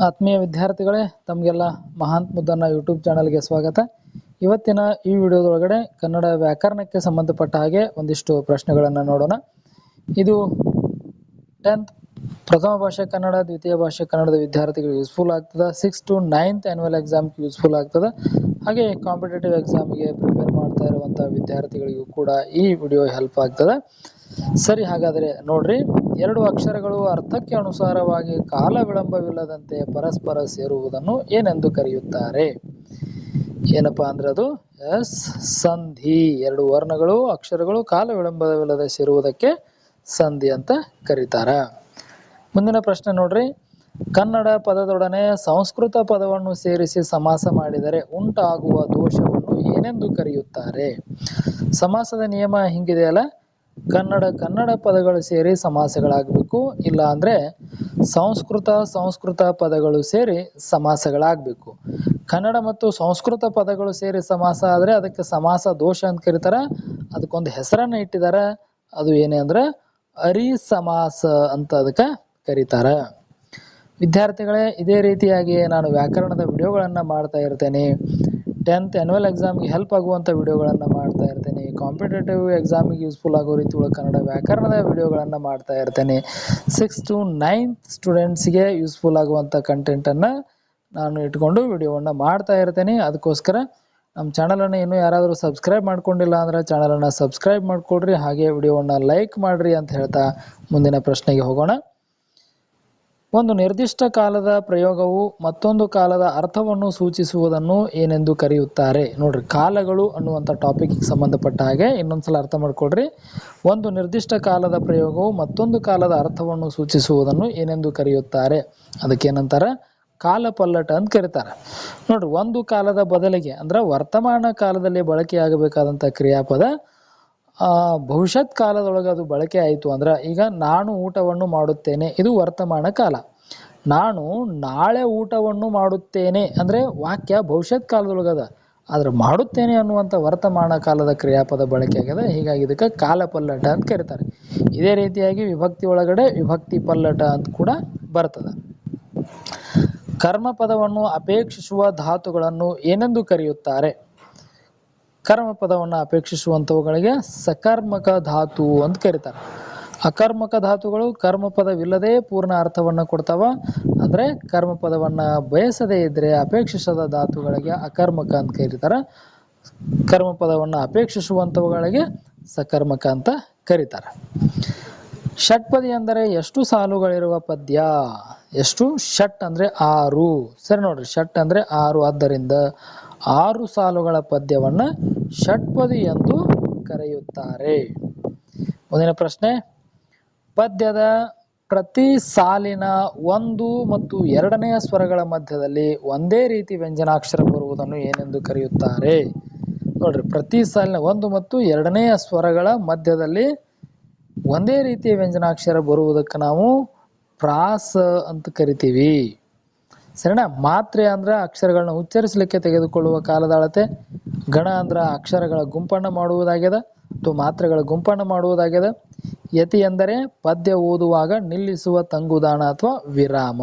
ಆತ್ಮೀಯ ವಿದ್ಯಾರ್ಥಿಗಳೇ, ತಮಗೆಲ್ಲ ಮಹಾಂತ್ ಮುದ್ದಣ್ಣ ಯೂಟ್ಯೂಬ್ ಚಾನಲ್ಗೆ ಸ್ವಾಗತ. ಇವತ್ತಿನ ಈ ವಿಡಿಯೋದೊಳಗಡೆ ಕನ್ನಡ ವ್ಯಾಕರಣಕ್ಕೆ ಸಂಬಂಧಪಟ್ಟ ಹಾಗೆ ಒಂದಿಷ್ಟು ಪ್ರಶ್ನೆಗಳನ್ನು ನೋಡೋಣ. ಇದು 10th ಪ್ರಥಮ ಭಾಷೆ ಕನ್ನಡ, ದ್ವಿತೀಯ ಭಾಷೆ ಕನ್ನಡದ ವಿದ್ಯಾರ್ಥಿಗಳಿಗೆ ಯೂಸ್ಫುಲ್ ಆಗ್ತದೆ. 6th to 9th ಆನ್ಯುವಲ್ ಎಕ್ಸಾಮ್ಗೆ ಯೂಸ್ಫುಲ್ ಆಗ್ತದೆ. ಹಾಗೆ ಕಾಂಪಿಟೇಟಿವ್ ಎಕ್ಸಾಮ್ಗೆ ಪ್ರಿಪೇರ್ ಮಾಡ್ತಾ ಇರುವಂಥ ವಿದ್ಯಾರ್ಥಿಗಳಿಗೂ ಕೂಡ ಈ ವಿಡಿಯೋ ಹೆಲ್ಪ್ ಆಗ್ತದೆ. ಸರಿ, ಹಾಗಾದರೆ ನೋಡ್ರಿ, ಎರಡು ಅಕ್ಷರಗಳು ಅರ್ಥಕ್ಕೆ ಅನುಸಾರವಾಗಿ ಕಾಲ ವಿಳಂಬವಿಲ್ಲದಂತೆ ಪರಸ್ಪರ ಸೇರುವುದನ್ನು ಏನೆಂದು ಕರೆಯುತ್ತಾರೆ? ಏನಪ್ಪಾ ಅಂದ್ರೆ ಅದು ಸಂಧಿ. ಎರಡು ವರ್ಣಗಳು ಅಕ್ಷರಗಳು ಕಾಲ ವಿಳಂಬವಿಲ್ಲದೆ ಸೇರುವುದಕ್ಕೆ ಸಂಧಿ ಅಂತ ಕರೀತಾರ. ಮುಂದಿನ ಪ್ರಶ್ನೆ ನೋಡ್ರಿ, ಕನ್ನಡ ಪದದೊಡನೆ ಸಂಸ್ಕೃತ ಪದವನ್ನು ಸೇರಿಸಿ ಸಮಾಸ ಮಾಡಿದರೆ ಉಂಟಾಗುವ ದೋಷವನ್ನು ಏನೆಂದು ಕರೆಯುತ್ತಾರೆ? ಸಮಾಸದ ನಿಯಮ ಹಿಂಗಿದೆಯಲ್ಲ, ಕನ್ನಡ ಪದಗಳು ಸೇರಿ ಸಮಾಸಗಳಾಗಬೇಕು, ಇಲ್ಲ ಅಂದ್ರೆ ಸಂಸ್ಕೃತ ಪದಗಳು ಸೇರಿ ಸಮಾಸಗಳಾಗಬೇಕು. ಕನ್ನಡ ಮತ್ತು ಸಂಸ್ಕೃತ ಪದಗಳು ಸೇರಿ ಸಮಾಸ ಆದ್ರೆ ಅದಕ್ಕೆ ಸಮಾಸ ದೋಷ ಅಂತ ಕರೀತಾರ. ಅದಕ್ಕೊಂದು ಹೆಸರನ್ನ ಇಟ್ಟಿದಾರ, ಅದು ಏನೇ ಅಂದ್ರೆ ಅರಿ ಸಮಾಸ ಅಂತ ಅದಕ್ಕೆ ಕರೀತಾರ. ವಿದ್ಯಾರ್ಥಿಗಳೇ, ಇದೇ ರೀತಿಯಾಗಿ ನಾನು ವ್ಯಾಕರಣದ ವಿಡಿಯೋಗಳನ್ನು ಮಾಡ್ತಾ ಇರ್ತೇನೆ. 10th ಆನ್ಯುವಲ್ ಎಕ್ಸಾಮ್ಗೆ ಹೆಲ್ಪ್ ಆಗುವಂಥ ವಿಡಿಯೋಗಳನ್ನು ಮಾಡ್ತಾ ಇರ್ತೇನೆ. ಕಾಂಪಿಟೇಟಿವ್ ಎಕ್ಸಾಮಿಗೆ ಯೂಸ್ಫುಲ್ ಆಗೋ ರೀತಿ ಒಳಗೆ ಕನ್ನಡ ವ್ಯಾಕರಣದ ವಿಡಿಯೋಗಳನ್ನು ಮಾಡ್ತಾ ಇರ್ತೇನೆ. 6th to 9th ಸ್ಟೂಡೆಂಟ್ಸ್ಗೆ ಯೂಸ್ಫುಲ್ ಆಗುವಂಥ ಕಂಟೆಂಟನ್ನು ನಾನು ಇಟ್ಕೊಂಡು ವಿಡಿಯೋವನ್ನು ಮಾಡ್ತಾ ಇರ್ತೇನೆ. ಅದಕ್ಕೋಸ್ಕರ ನಮ್ಮ ಚಾನಲನ್ನು ಇನ್ನೂ ಯಾರಾದರೂ ಸಬ್ಸ್ಕ್ರೈಬ್ ಮಾಡ್ಕೊಂಡಿಲ್ಲ ಅಂದ್ರೆ ಚಾನಲನ್ನು ಸಬ್ಸ್ಕ್ರೈಬ್ ಮಾಡ್ಕೊಡ್ರಿ, ಹಾಗೆ ವಿಡಿಯೋವನ್ನು ಲೈಕ್ ಮಾಡ್ರಿ ಅಂತ ಹೇಳ್ತಾ ಮುಂದಿನ ಪ್ರಶ್ನೆಗೆ ಹೋಗೋಣ. ಒಂದು ನಿರ್ದಿಷ್ಟ ಕಾಲದ ಪ್ರಯೋಗವು ಮತ್ತೊಂದು ಕಾಲದ ಅರ್ಥವನ್ನು ಸೂಚಿಸುವುದನ್ನು ಏನೆಂದು ಕರೆಯುತ್ತಾರೆ? ನೋಡ್ರಿ, ಕಾಲಗಳು ಅನ್ನುವಂಥ ಟಾಪಿಕ್ಗೆ ಸಂಬಂಧಪಟ್ಟ ಹಾಗೆ ಇನ್ನೊಂದ್ಸಲ ಅರ್ಥ ಮಾಡ್ಕೊಡ್ರಿ. ಒಂದು ನಿರ್ದಿಷ್ಟ ಕಾಲದ ಪ್ರಯೋಗವು ಮತ್ತೊಂದು ಕಾಲದ ಅರ್ಥವನ್ನು ಸೂಚಿಸುವುದನ್ನು ಏನೆಂದು ಕರೆಯುತ್ತಾರೆ? ಅದಕ್ಕೇನಂತಾರ? ಕಾಲಪಲ್ಲಟ ಅಂತ ಕರೀತಾರೆ. ನೋಡ್ರಿ, ಒಂದು ಕಾಲದ ಬದಲಿಗೆ ಅಂದ್ರೆ ವರ್ತಮಾನ ಕಾಲದಲ್ಲಿ ಬಳಕೆಯಾಗಬೇಕಾದಂಥ ಕ್ರಿಯಾಪದ ಭವಿಷ್ಯತ್ ಕಾಲದೊಳಗೆ ಅದು ಬಳಕೆ ಆಯಿತು ಅಂದ್ರೆ, ಈಗ ನಾನು ಊಟವನ್ನು ಮಾಡುತ್ತೇನೆ, ಇದು ವರ್ತಮಾನ ಕಾಲ. ನಾನು ನಾಳೆ ಊಟವನ್ನು ಮಾಡುತ್ತೇನೆ ಅಂದ್ರೆ ವಾಕ್ಯ ಭವಿಷ್ಯತ್ ಕಾಲದೊಳಗದ, ಆದ್ರೆ ಮಾಡುತ್ತೇನೆ ಅನ್ನುವಂಥ ವರ್ತಮಾನ ಕಾಲದ ಕ್ರಿಯಾಪದ ಬಳಕೆ ಆಗ್ಯದ. ಹೀಗಾಗಿ ಇದಕ್ಕೆ ಕಾಲಪಲ್ಲಟ ಅಂತ ಕರೀತಾರೆ. ಇದೇ ರೀತಿಯಾಗಿ ವಿಭಕ್ತಿ ಒಳಗಡೆ ವಿಭಕ್ತಿ ಪಲ್ಲಟ ಅಂತ ಕೂಡ ಬರ್ತದೆ. ಕರ್ಮಪದವನ್ನು ಅಪೇಕ್ಷಿಸುವ ಧಾತುಗಳನ್ನು ಏನೆಂದು ಕರೆಯುತ್ತಾರೆ? ಕರ್ಮಪದವನ್ನು ಅಪೇಕ್ಷಿಸುವಂಥವುಗಳಿಗೆ ಸಕರ್ಮಕ ಧಾತು ಅಂತ ಕರೀತಾರೆ. ಅಕರ್ಮಕ ಧಾತುಗಳು ಕರ್ಮಪದವಿಲ್ಲದೆ ಪೂರ್ಣ ಅರ್ಥವನ್ನು ಕೊಡ್ತಾವ. ಅಂದ್ರೆ ಕರ್ಮಪದವನ್ನ ಬಯಸದೇ ಇದ್ರೆ ಅಪೇಕ್ಷಿಸದ ಧಾತುಗಳಿಗೆ ಅಕರ್ಮಕ ಅಂತ ಕರೀತಾರೆ. ಕರ್ಮಪದವನ್ನು ಅಪೇಕ್ಷಿಸುವಂಥವುಗಳಿಗೆ ಸಕರ್ಮಕ ಅಂತ ಕರೀತಾರೆ. ಷಟ್ಪದಿ ಅಂದರೆ ಎಷ್ಟು ಸಾಲುಗಳಿರುವ ಪದ್ಯ? ಎಷ್ಟು? ಷಟ್ ಅಂದ್ರೆ 6. ಸರಿ ನೋಡ್ರಿ, ಷಟ್ ಅಂದ್ರೆ 6, ಆದ್ದರಿಂದ 6 ಸಾಲುಗಳ ಪದ್ಯವನ್ನ ಷಟ್ಪದಿ ಎಂದು ಕರೆಯುತ್ತಾರೆ. ಮುಂದಿನ ಪ್ರಶ್ನೆ, ಪದ್ಯದ ಪ್ರತಿ ಸಾಲಿನ 1 ಮತ್ತು 2ನೇ ಸ್ವರಗಳ ಮಧ್ಯದಲ್ಲಿ ಒಂದೇ ರೀತಿ ವ್ಯಂಜನಾಕ್ಷರ ಬರುವುದನ್ನು ಏನೆಂದು ಕರೆಯುತ್ತಾರೆ? ನೋಡ್ರಿ, ಪ್ರತಿ ಸಾಲಿನ 1 ಮತ್ತು 2ನೇ ಸ್ವರಗಳ ಮಧ್ಯದಲ್ಲಿ ಒಂದೇ ರೀತಿಯ ವ್ಯಂಜನಾಕ್ಷರ ಬರುವುದಕ್ಕೆ ನಾವು ಪ್ರಾಸ ಅಂತ ಕರಿತೀವಿ. ಸರಿನಾ? ಮಾತ್ರೆ ಅಂದ್ರೆ ಅಕ್ಷರಗಳನ್ನ ಉಚ್ಚರಿಸಲಿಕ್ಕೆ ತೆಗೆದುಕೊಳ್ಳುವ ಕಾಲದ ಅಳತೆ. ಗಣ ಅಂದ್ರೆ ಅಕ್ಷರಗಳ ಗುಂಪನ್ನು ಮಾಡುವುದಾಗ್ಯದ ಅಥವಾ ಮಾತ್ರೆಗಳ ಗುಂಪನ್ನು ಮಾಡುವುದಾಗ್ಯದ. ಯತಿ ಎಂದರೆ ಪದ್ಯ ಓದುವಾಗ ನಿಲ್ಲಿಸುವ ತಂಗುದಾಣ ಅಥವಾ ವಿರಾಮ.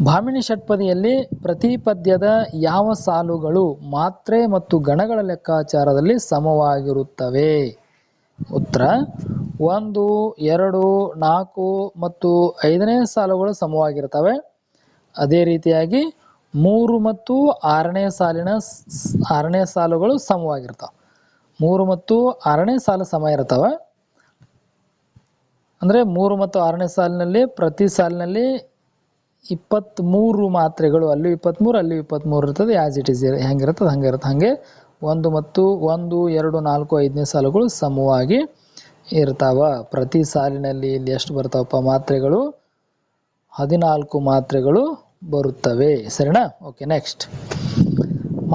ಭಾಮಿನಿ ಷಟ್ಪದಿಯಲ್ಲಿ ಪ್ರತಿ ಪದ್ಯದ ಯಾವ ಸಾಲುಗಳು ಮಾತ್ರೆ ಮತ್ತು ಗಣಗಳ ಲೆಕ್ಕಾಚಾರದಲ್ಲಿ ಸಮವಾಗಿರುತ್ತವೆ? ಉತ್ತರ 1, 2, 4 ಮತ್ತು 5ನೇ ಸಾಲುಗಳು ಸಮವಾಗಿರ್ತವೆ. ಅದೇ ರೀತಿಯಾಗಿ 3 ಮತ್ತು 6ನೇ ಸಾಲುಗಳು ಸಮವಾಗಿರ್ತಾವೆ. 3 ಮತ್ತು 6ನೇ ಸಾಲು ಸಮ ಇರ್ತವೆ. ಅಂದ್ರೆ 3 ಮತ್ತು 6ನೇ ಸಾಲಿನಲ್ಲಿ ಪ್ರತಿ ಸಾಲಿನಲ್ಲಿ 23 ಮಾತ್ರೆಗಳು, ಅಲ್ಲಿ 23 ಅಲ್ಲಿ 23 ಇರ್ತದೆ. ಆಸ್ ಇಟ್ ಈಸ್ ಹೆಂಗಿರ್ತದೆ ಹಂಗಿರುತ್ತೆ. ಹಾಗೆ 1 ಮತ್ತು 1, 2, 4, 5ನೇ ಸಾಲುಗಳು ಸಮವಾಗಿ ಇರ್ತಾವ. ಪ್ರತಿ ಸಾಲಿನಲ್ಲಿ ಇಲ್ಲಿ ಎಷ್ಟು ಬರ್ತಾವಪ್ಪ ಮಾತ್ರೆಗಳು? 14 ಮಾತ್ರೆಗಳು ಬರುತ್ತವೆ. ಸರಿನಾ? Okay, next.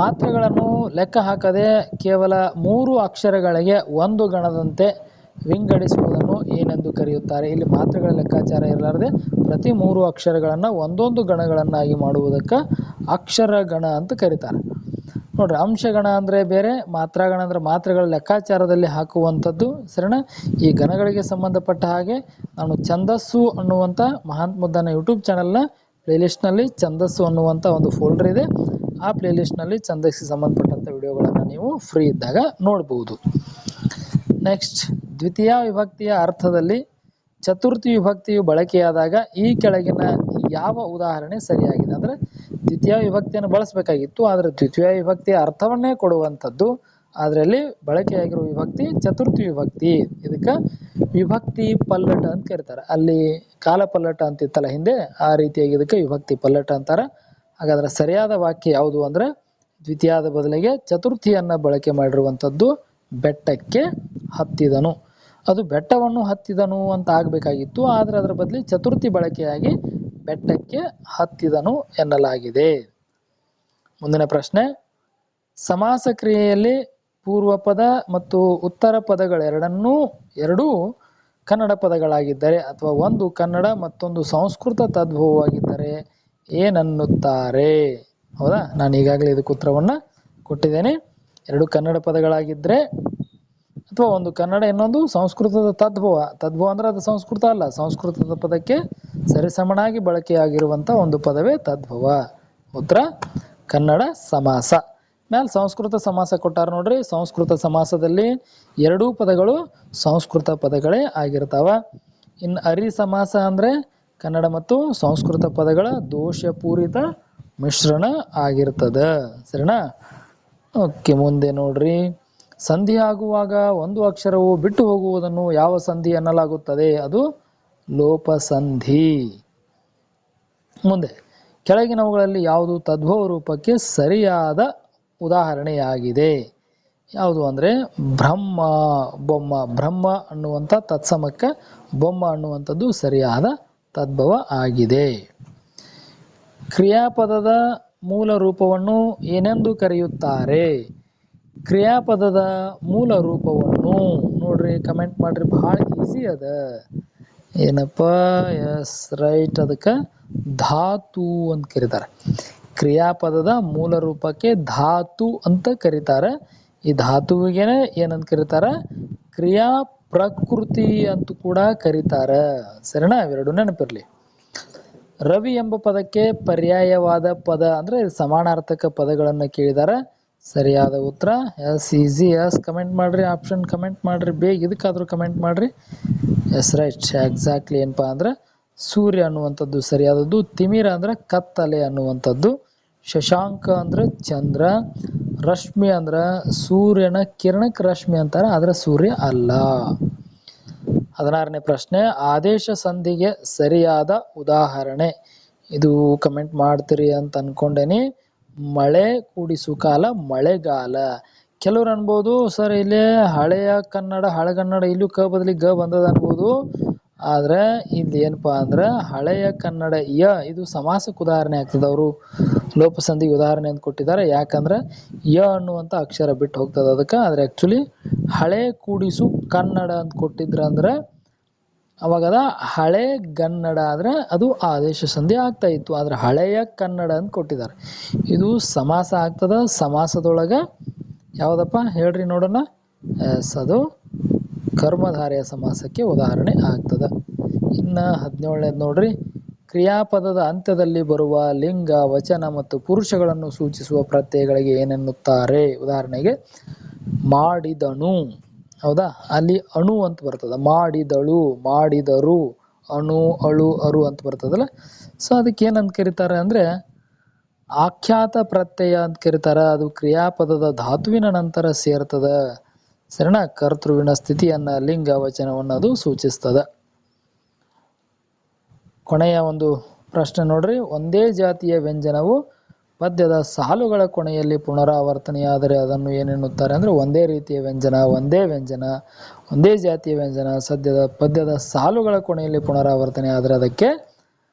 ಮಾತ್ರೆಗಳನ್ನು ಲೆಕ್ಕ ಹಾಕದೆ ಕೇವಲ 3 ಅಕ್ಷರಗಳಿಗೆ ಒಂದು ಗಣದಂತೆ ವಿಂಗಡಿಸುವುದನ್ನು ಏನೆಂದು ಕರೆಯುತ್ತಾರೆ? ಇಲ್ಲಿ ಮಾತ್ರೆಗಳ ಲೆಕ್ಕಾಚಾರ ಇರಲಾರದೆ ಪ್ರತಿ 3 ಅಕ್ಷರಗಳನ್ನು ಒಂದೊಂದು ಗಣಗಳನ್ನಾಗಿ ಮಾಡುವುದಕ್ಕೆ ಅಕ್ಷರ ಗಣ ಅಂತ ಕರೀತಾರೆ. ನೋಡ್ರಿ, ಅಂಶಗಣ ಅಂದ್ರೆ ಬೇರೆ, ಮಾತ್ರಾಗಣ ಅಂದ್ರೆ ಮಾತ್ರೆಗಳ ಲೆಕ್ಕಾಚಾರದಲ್ಲಿ ಹಾಕುವಂಥದ್ದು. ಸರಿನಾ? ಈ ಗಣಗಳಿಗೆ ಸಂಬಂಧಪಟ್ಟ ಹಾಗೆ ನಾನು ಛಂದಸ್ಸು ಅನ್ನುವಂಥ ಮಹಾಂತ ಮುದ್ದನ ಯೂಟ್ಯೂಬ್ ಚಾನಲ್ನ ಪ್ಲೇಲಿಸ್ಟ್ನಲ್ಲಿ ಛಂದಸ್ಸು ಅನ್ನುವಂಥ ಒಂದು ಫೋಲ್ಡರ್ ಇದೆ. ಆ ಪ್ಲೇಲಿಸ್ಟ್ನಲ್ಲಿ ಛಂದಸ್ಸಿಗೆ ಸಂಬಂಧಪಟ್ಟಂಥ ವಿಡಿಯೋಗಳನ್ನು ನೀವು ಫ್ರೀ ಇದ್ದಾಗ ನೋಡ್ಬೋದು. ನೆಕ್ಸ್ಟ್, ದ್ವಿತೀಯ ವಿಭಕ್ತಿಯ ಅರ್ಥದಲ್ಲಿ ಚತುರ್ಥಿ ವಿಭಕ್ತಿಯು ಬಳಕೆಯಾದಾಗ ಈ ಕೆಳಗಿನ ಯಾವ ಉದಾಹರಣೆ ಸರಿಯಾಗಿದೆ? ಅಂದ್ರೆ ದ್ವಿತೀಯ ವಿಭಕ್ತಿಯನ್ನು ಬಳಸಬೇಕಾಗಿತ್ತು, ಆದರೆ ದ್ವಿತೀಯ ವಿಭಕ್ತಿಯ ಅರ್ಥವನ್ನೇ ಕೊಡುವಂಥದ್ದು. ಅದರಲ್ಲಿ ಬಳಕೆಯಾಗಿರುವ ವಿಭಕ್ತಿ ಚತುರ್ಥಿ ವಿಭಕ್ತಿ. ಇದಕ್ಕೆ ವಿಭಕ್ತಿ ಪಲ್ಲಟ ಅಂತ ಕರೀತಾರೆ. ಅಲ್ಲಿ ಕಾಲ ಪಲ್ಲಟ ಅಂತಿತ್ತಲ್ಲ ಹಿಂದೆ, ಆ ರೀತಿಯಾಗಿ ಇದಕ್ಕೆ ವಿಭಕ್ತಿ ಪಲ್ಲಟ ಅಂತಾರೆ. ಹಾಗಾದ್ರೆ ಸರಿಯಾದ ವಾಕ್ಯ ಯಾವುದು ಅಂದ್ರೆ ದ್ವಿತೀಯದ ಬದಲಿಗೆ ಚತುರ್ಥಿಯನ್ನ ಬಳಕೆ ಮಾಡಿರುವಂಥದ್ದು. ಬೆಟ್ಟಕ್ಕೆ ಹತ್ತಿದನು, ಅದು ಬೆಟ್ಟವನ್ನು ಹತ್ತಿದನು ಅಂತ ಆಗಬೇಕಾಗಿತ್ತು, ಆದರೆ ಅದರ ಬದಲಿ ಚತುರ್ಥಿ ಬಳಕೆಯಾಗಿ ಬೆಟ್ಟಕ್ಕೆ ಹತ್ತಿದನು ಎನ್ನಲಾಗಿದೆ. ಮುಂದಿನ ಪ್ರಶ್ನೆ, ಸಮಾಸ ಕ್ರಿಯೆಯಲ್ಲಿ ಪೂರ್ವ ಪದ ಮತ್ತು ಉತ್ತರ ಪದಗಳೆರಡೂ ಕನ್ನಡ ಪದಗಳಾಗಿದ್ದರೆ ಅಥವಾ ಒಂದು ಕನ್ನಡ ಮತ್ತೊಂದು ಸಂಸ್ಕೃತ ತದ್ಭವವಾಗಿದ್ದರೆ ಏನನ್ನುತ್ತಾರೆ? ಹೌದಾ? ನಾನು ಈಗಾಗಲೇ ಇದಕ್ಕೆ ಉತ್ತರವನ್ನು ಕೊಟ್ಟಿದ್ದೇನೆ. ಎರಡು ಕನ್ನಡ ಪದಗಳಾಗಿದ್ದರೆ ಅಥವಾ ಒಂದು ಕನ್ನಡ ಇನ್ನೊಂದು ಸಂಸ್ಕೃತದ ತದ್ಭವ. ತದ್ಭವ ಅಂದ್ರೆ ಅದು ಸಂಸ್ಕೃತ ಅಲ್ಲ, ಸಂಸ್ಕೃತದ ಪದಕ್ಕೆ ಸರಿಸಮನಾಗಿ ಬಳಕೆಯಾಗಿರುವಂಥ ಒಂದು ಪದವೇ ತದ್ಭವ. ಉತ್ತರ ಕನ್ನಡ ಸಮಾಸ. ಮೇಲೆ ಸಂಸ್ಕೃತ ಸಮಾಸ ಕೊಟ್ಟಾರ ನೋಡ್ರಿ. ಸಂಸ್ಕೃತ ಸಮಾಸದಲ್ಲಿ ಎರಡೂ ಪದಗಳು ಸಂಸ್ಕೃತ ಪದಗಳೇ ಆಗಿರ್ತಾವ. ಇನ್ನು ಅರಿ ಸಮಾಸ ಅಂದ್ರೆ ಕನ್ನಡ ಮತ್ತು ಸಂಸ್ಕೃತ ಪದಗಳ ದೋಷಪೂರಿತ ಮಿಶ್ರಣ ಆಗಿರ್ತದ. ಸರಿನಾ? ಓಕೆ, ಮುಂದೆ ನೋಡ್ರಿ. ಸಂಧಿ ಆಗುವಾಗ ಒಂದು ಅಕ್ಷರವು ಬಿಟ್ಟು ಹೋಗುವುದನ್ನು ಯಾವ ಸಂಧಿ ಎನ್ನಲಾಗುತ್ತದೆ? ಅದು ಲೋಪಸಂಧಿ. ಮುಂದೆ, ಕೆಳಗಿನವುಗಳಲ್ಲಿ ಯಾವುದು ತದ್ಭವ ರೂಪಕ್ಕೆ ಸರಿಯಾದ ಉದಾಹರಣೆಯಾಗಿದೆ? ಯಾವುದು ಅಂದರೆ ಬ್ರಹ್ಮ, ಬೊಮ್ಮ. ಬ್ರಹ್ಮ ಅನ್ನುವಂಥ ತತ್ಸಮಕ್ಕೆ ಬೊಮ್ಮ ಅನ್ನುವಂಥದ್ದು ಸರಿಯಾದ ತದ್ಭವ ಆಗಿದೆ. ಕ್ರಿಯಾಪದದ ಮೂಲ ರೂಪವನ್ನು ಏನೆಂದು ಕರೆಯುತ್ತಾರೆ? ಕ್ರಿಯಾಪದದ ಮೂಲ ರೂಪವನ್ನು ನೋಡ್ರಿ, ಕಮೆಂಟ್ ಮಾಡ್ರಿ, ಬಹಳ ಈಸಿ ಅದ. ಏನಪ್ಪ? ಎಸ್, ರೈಟ್, ಅದಕ್ಕೆ ಧಾತು ಅಂತ ಕರೀತಾರೆ. ಕ್ರಿಯಾಪದದ ಮೂಲ ರೂಪಕ್ಕೆ ಧಾತು ಅಂತ ಕರೀತಾರೆ. ಈ ಧಾತುವಿಗೇನೆ ಏನಂತ ಕರೀತಾರೆ? ಕ್ರಿಯಾ ಪ್ರಕೃತಿ ಅಂತ ಕೂಡ ಕರೀತಾರೆ. ಸರಿನಾ? ಇವೆರಡು ನೆನಪಿರ್ಲಿ. ರವಿ ಎಂಬ ಪದಕ್ಕೆ ಪರ್ಯಾಯವಾದ ಪದ ಅಂದ್ರೆ ಸಮಾನಾರ್ಥಕ ಪದಗಳನ್ನು ಕೇಳಿದಾರೆ. ಸರಿಯಾದ ಉತ್ತರ ಎಸ್, ಈಸಿ. ಎಸ್ ಕಮೆಂಟ್ ಮಾಡ್ರಿ, ಆಪ್ಷನ್ ಕಮೆಂಟ್ ಮಾಡ್ರಿ, ಬೇಗ ಇದಕ್ಕಾದ್ರೂ ಕಮೆಂಟ್ ಮಾಡ್ರಿ. Yes, right, exactly. ಏನಪ್ಪಾ ಅಂದ್ರೆ ಸೂರ್ಯ ಅನ್ನುವಂಥದ್ದು ಸರಿಯಾದದ್ದು. ತಿಮಿರ ಅಂದ್ರೆ ಕತ್ತಲೆ ಅನ್ನುವಂಥದ್ದು. ಶಶಾಂಕ ಅಂದ್ರೆ ಚಂದ್ರ. ರಶ್ಮಿ ಅಂದ್ರೆ ಸೂರ್ಯನ ಕಿರಣಕ್ಕೆ ರಶ್ಮಿ ಅಂತಾರೆ, ಆದ್ರೆ ಸೂರ್ಯ ಅಲ್ಲ. 16ನೇ ಪ್ರಶ್ನೆ, ಆದೇಶ ಸಂಧಿಗೆ ಸರಿಯಾದ ಉದಾಹರಣೆ. ಇದು ಕಮೆಂಟ್ ಮಾಡ್ತೀರಿ ಅಂತ ಅನ್ಕೊಂಡೇನಿ. ಮಳೆ ಕೂಡಿಸು ಕಾಲ ಮಳೆಗಾಲ. ಕೆಲವ್ರು ಅನ್ಬೋದು, ಸರ್ ಇಲ್ಲಿ ಹಳೆಯ ಕನ್ನಡ ಹಳೆಗನ್ನಡ ಇಲ್ಲೂ ಕ ಬದಲಿ ಗ ಬಂದದ ಅನ್ಬೋದು. ಆದ್ರೆ ಇಲ್ಲಿ ಏನಪ್ಪಾ ಅಂದ್ರೆ ಹಳೆಯ ಕನ್ನಡ ಇದು ಸಮಾಸಕ್ಕೆ ಉದಾಹರಣೆ ಆಗ್ತದೆ. ಅವರು ಲೋಪಸಂಧಿಗೆ ಉದಾಹರಣೆ ಅಂತ ಕೊಟ್ಟಿದ್ದಾರೆ. ಯಾಕಂದ್ರೆ ಅನ್ನುವಂಥ ಅಕ್ಷರ ಬಿಟ್ಟು ಹೋಗ್ತದೆ ಅದಕ್ಕೆ. ಆದ್ರೆ ಆಕ್ಚುಲಿ ಹಳೆ ಕೂಡಿಸು ಕನ್ನಡ ಅಂತ ಕೊಟ್ಟಿದ್ರ ಅಂದ್ರೆ ಅವಾಗದ ಹಳೆ ಗನ್ನಡ ಆದ್ರೆ ಅದು ಆದೇಶ ಸಂಧಿ ಆಗ್ತಾ ಇತ್ತು. ಆದ್ರೆ ಹಳೆಯ ಕನ್ನಡ ಅಂತ ಕೊಟ್ಟಿದ್ದಾರೆ. ಇದು ಸಮಾಸ ಆಗ್ತದ. ಸಮಾಸದೊಳಗ ಯಾವ್ದಪ್ಪ ಹೇಳ್ರಿ ನೋಡೋಣ? ಎಸ್, ಅದು ಕರ್ಮಧಾರೆಯ ಸಮಾಸಕ್ಕೆ ಉದಾಹರಣೆ ಆಗ್ತದ. ಇನ್ನು 17ನೇದು ನೋಡ್ರಿ. ಕ್ರಿಯಾಪದದ ಅಂತ್ಯದಲ್ಲಿ ಬರುವ ಲಿಂಗ, ವಚನ ಮತ್ತು ಪುರುಷಗಳನ್ನು ಸೂಚಿಸುವ ಪ್ರತ್ಯಯಗಳಿಗೆ ಏನೆನ್ನುತ್ತಾರೆ? ಉದಾಹರಣೆಗೆ ಮಾಡಿದನು. ಹೌದಾ? ಅಲ್ಲಿ ಅಣು ಅಂತ ಬರ್ತದ. ಮಾಡಿದಳು, ಮಾಡಿದರು, ಅಣು, ಅಳು, ಅರು ಅಂತ ಬರ್ತದಲ್ಲ. ಸೊ ಅದಕ್ಕೆ ಏನಂತ ಕರೀತಾರೆ ಅಂದ್ರೆ ಆಖ್ಯಾತ ಪ್ರತ್ಯಯ ಅಂತ ಕರೀತಾರ. ಅದು ಕ್ರಿಯಾಪದದ ಧಾತುವಿನ ನಂತರ ಸೇರ್ತದ. ಸರಿನಾ? ಕರ್ತೃವಿನ ಸ್ಥಿತಿಯನ್ನ ಲಿಂಗ ವಚನವನ್ನು ಅದು ಸೂಚಿಸ್ತದ. ಕೊನೆಯ ಒಂದು ಪ್ರಶ್ನೆ ನೋಡ್ರಿ. ಒಂದೇ ಜಾತಿಯ ವ್ಯಂಜನವು ಪದ್ಯದ ಸಾಲುಗಳ ಕೊನೆಯಲ್ಲಿ ಪುನರಾವರ್ತನೆಯಾದರೆ ಅದನ್ನು ಏನೆನ್ನುತ್ತಾರೆ? ಅಂದ್ರೆ ಒಂದೇ ರೀತಿಯ ವ್ಯಂಜನ, ಒಂದೇ ವ್ಯಂಜನ, ಒಂದೇ ಜಾತಿಯ ವ್ಯಂಜನ ಪದ್ಯದ ಸಾಲುಗಳ ಕೊನೆಯಲ್ಲಿ ಪುನರಾವರ್ತನೆ ಆದರೆ ಅದಕ್ಕೆ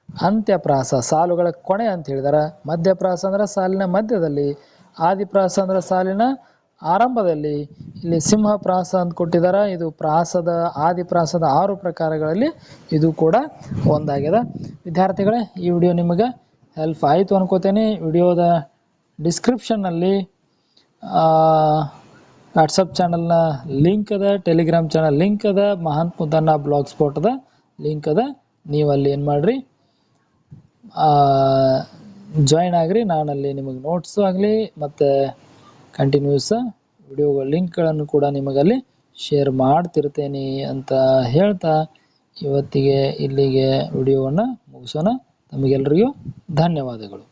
ಅಂತ್ಯಪ್ರಾಸ. ಸಾಲುಗಳ ಕೊನೆ ಅಂತ ಹೇಳಿದಾರೆ. ಮಧ್ಯಪ್ರಾಸ ಅಂದ್ರೆ ಸಾಲಿನ ಮಧ್ಯದಲ್ಲಿ, ಆದಿಪ್ರಾಸ ಅಂದ್ರೆ ಸಾಲಿನ ಆರಂಭದಲ್ಲಿ. ಇಲ್ಲಿ ಸಿಂಹಪ್ರಾಸ ಅಂತ ಕೊಟ್ಟಿದ್ದಾರೆ. ಇದು ಪ್ರಾಸದ ಆದಿಪ್ರಾಸದ 6 ಪ್ರಕಾರಗಳಲ್ಲಿ ಇದು ಕೂಡ ಒಂದಾಗಿದೆ. ವಿದ್ಯಾರ್ಥಿಗಳೇ, ಈ ವಿಡಿಯೋ ನಿಮಗೆ ಹೆಲ್ಪ್ ಆಯಿತು ಅನ್ಕೋತೇನೆ. ವಿಡಿಯೋದ ಡಿಸ್ಕ್ರಿಪ್ಷನ್ನಲ್ಲಿ ವಾಟ್ಸಪ್ ಚಾನಲ್ನ ಲಿಂಕ್ ಅದ, ಟೆಲಿಗ್ರಾಮ್ ಚಾನಲ್ ಲಿಂಕ್ ಅದ, ಮಹಾಂತ್ ಮುದ್ದಣ್ಣ ಬ್ಲಾಗ್ ಸ್ಪಾಟ್ ಅದ ಲಿಂಕ್ ಅದ. ನೀವು ಅಲ್ಲಿ ಏನು ಮಾಡಿರಿ, ಜಾಯ್ನ್ ಆಗ್ರಿ. ನಾನಲ್ಲಿ ನಿಮಗೆ ನೋಟ್ಸು ಆಗಲಿ ಮತ್ತು ಕಂಟಿನ್ಯೂಸ್ ವಿಡಿಯೋಗಳ ಲಿಂಕ್ಗಳನ್ನು ಕೂಡ ನಿಮಗಲ್ಲಿ ಶೇರ್ ಮಾಡ್ತಿರ್ತೇನೆ ಅಂತ ಹೇಳ್ತಾ ಇವತ್ತಿಗೆ ಇಲ್ಲಿಗೆ ವಿಡಿಯೋವನ್ನು ಮುಗಿಸೋಣ. ತಮಗೆಲ್ಲರಿಗೂ ಧನ್ಯವಾದಗಳು.